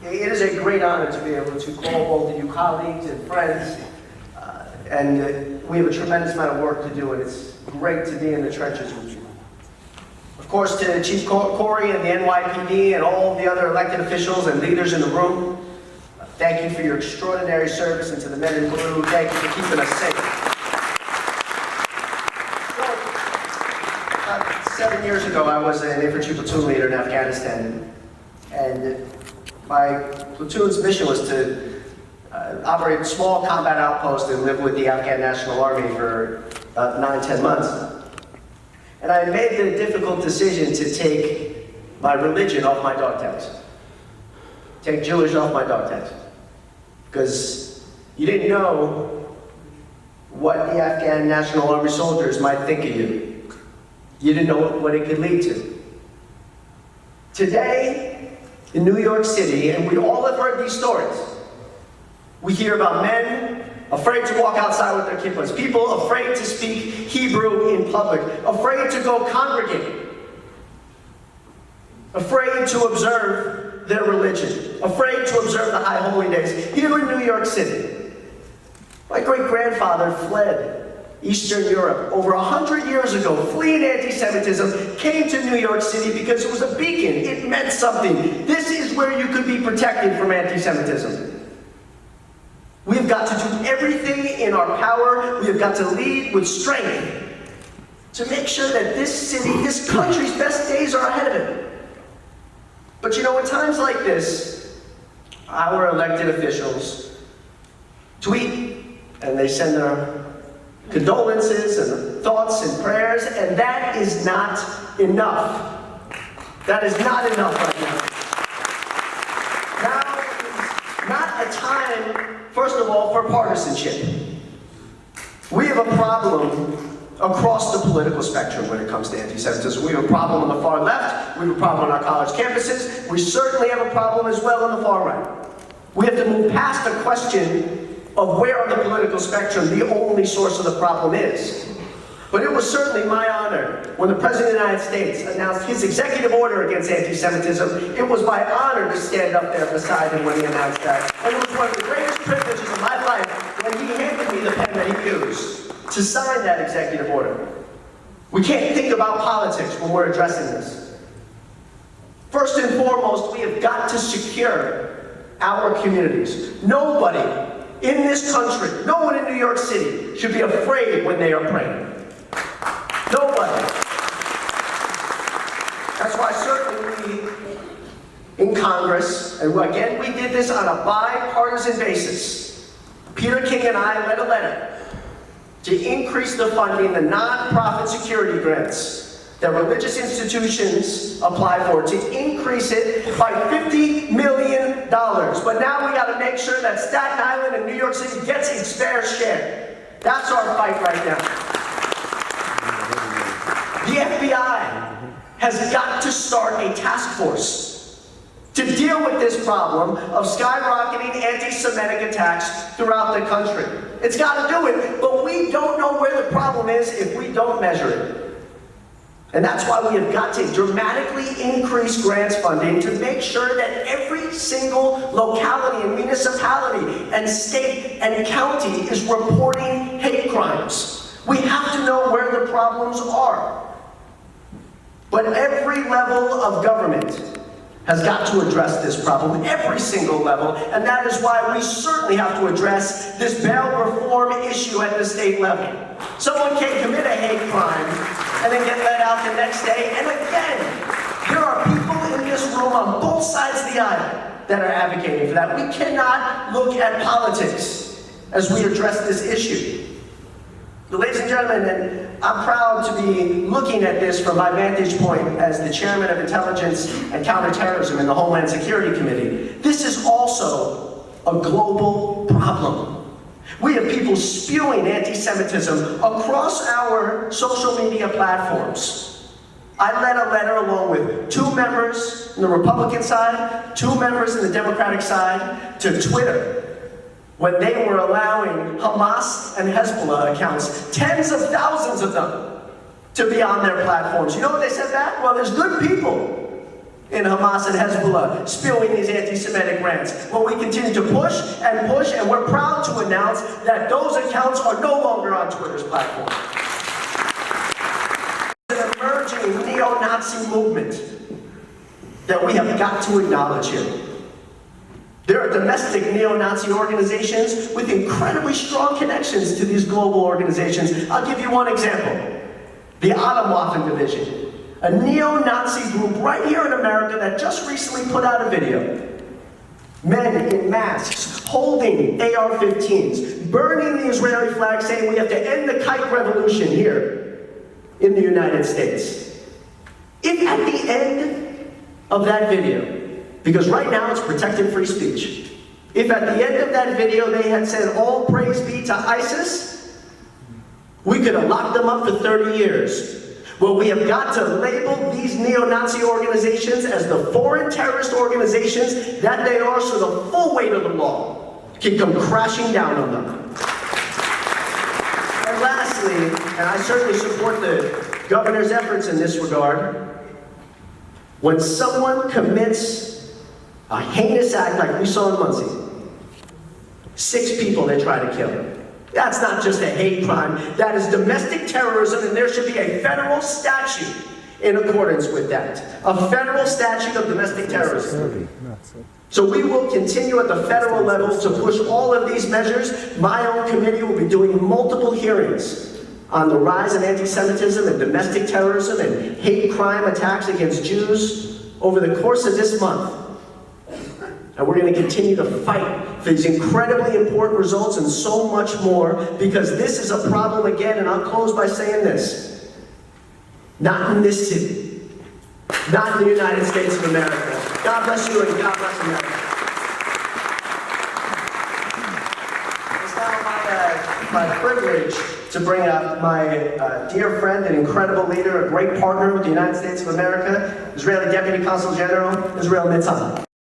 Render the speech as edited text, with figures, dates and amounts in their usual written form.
It is a great honor to be able to call both of you colleagues and friends, and we have a tremendous amount of work to do, and it's great to be in the trenches with you. Of course, to Chief Corey and the NYPD and all the other elected officials and leaders in the room, thank you for your extraordinary service, and to the men in blue, thank you for keeping us safe. 7 years ago, I was an infantry platoon leader in Afghanistan, and my platoon's mission was to operate a small combat outpost and live with the Afghan National Army for about 9-10 months. And I made the difficult decision to take my religion off my dog tags. Take Jewish off my dog tags. Because you didn't know what the Afghan National Army soldiers might think of you. You didn't know what it could lead to. Today, in New York City, and we all have heard these stories, we hear about men afraid to walk outside with their kippas, people afraid to speak Hebrew in public, afraid to go congregate, afraid to observe their religion, afraid to observe the high holy days. Here in New York City, my great-grandfather fled Eastern Europe over 100 years ago, fleeing anti-Semitism, came to New York City because it was a beacon. It meant something. This is where you could be protected from anti-Semitism. We've got to do everything in our power. We have got to lead with strength to make sure that this city, this country's best days are ahead of it. But you know, in times like this, our elected officials tweet and they send their condolences and thoughts and prayers, and that is not enough. That is not enough right now. Now is not a time, first of all, for partisanship. We have a problem across the political spectrum when it comes to anti-Semitism. We have a problem on the far left, we have a problem on our college campuses, we certainly have a problem as well on the far right. We have to move past the question of where on the political spectrum the only source of the problem is. But it was certainly my honor when the President of the United States announced his executive order against anti-Semitism. It was my honor to stand up there beside him when he announced that. And it was one of the greatest privileges of my life when he handed me the pen that he used to sign that executive order. We can't think about politics when we're addressing this. First and foremost, we have got to secure our communities. Nobody in this country, no one in New York City should be afraid when they are praying. Nobody. That's why certainly we in Congress, and again we did this on a bipartisan basis, Peter King and I led a letter to increase the funding, the nonprofit security grants that religious institutions apply for, to increase it by $50 million. But now we got to make sure that Staten Island and New York City gets its fair share. That's our fight right now. The FBI has got to start a task force to deal with this problem of skyrocketing anti-Semitic attacks throughout the country. It's got to do it, but we don't know where the problem is if we don't measure it. And that's why we have got to dramatically increase grants funding to make sure that every single locality and municipality and state and county is reporting hate crimes. We have to know where the problems are. But every level of government has got to address this problem, every single level, and that is why we certainly have to address this bail reform issue at the state level. Someone can commit a hate crime and then get let out the next day, and again, there are people in this room on both sides of the aisle that are advocating for that. We cannot look at politics as we address this issue. But ladies and gentlemen, and I'm proud to be looking at this from my vantage point as the chairman of Intelligence and Counterterrorism in the Homeland Security Committee. This is also a global problem. We have people spewing anti-Semitism across our social media platforms. I led a letter along with 2 members on the Republican side, 2 members on the Democratic side, to Twitter, when they were allowing Hamas and Hezbollah accounts, tens of thousands of them, to be on their platforms. You know what they said back? Well, there's good people in Hamas and Hezbollah spewing these anti-Semitic rants. Well, we continue to push, and we're proud to announce that those accounts are no longer on Twitter's platform. An emerging neo-Nazi movement that we have got to acknowledge here. There are domestic neo-Nazi organizations with incredibly strong connections to these global organizations. I'll give you one example. The Atomwaffen Division, a neo-Nazi group right here in America that just recently put out a video. Men in masks, holding AR-15s, burning the Israeli flag, saying we have to end the kike revolution here in the United States. If at the end of that video, because right now it's protected free speech, if at the end of that video they had said all praise be to ISIS, we could have locked them up for 30 years. Well, we have got to label these neo-Nazi organizations as the foreign terrorist organizations that they are, so the full weight of the law can come crashing down on them. And lastly, and I certainly support the governor's efforts in this regard, when someone commits a heinous act like we saw in Muncie, 6 people they try to kill. That's not just a hate crime, that is domestic terrorism, and there should be a federal statute in accordance with that. A federal statute of domestic terrorism. So we will continue at the federal level to push all of these measures. My own committee will be doing multiple hearings on the rise of anti-Semitism and domestic terrorism and hate crime attacks against Jews over the course of this month. And we're going to continue to fight for these incredibly important results and so much more, because this is a problem again, and I'll close by saying this. Not in this city. Not in the United States of America. God bless you and God bless America. It's now my privilege to bring up my dear friend and incredible leader, a great partner with the United States of America, Israeli Deputy Consul General, Israel Mitzan.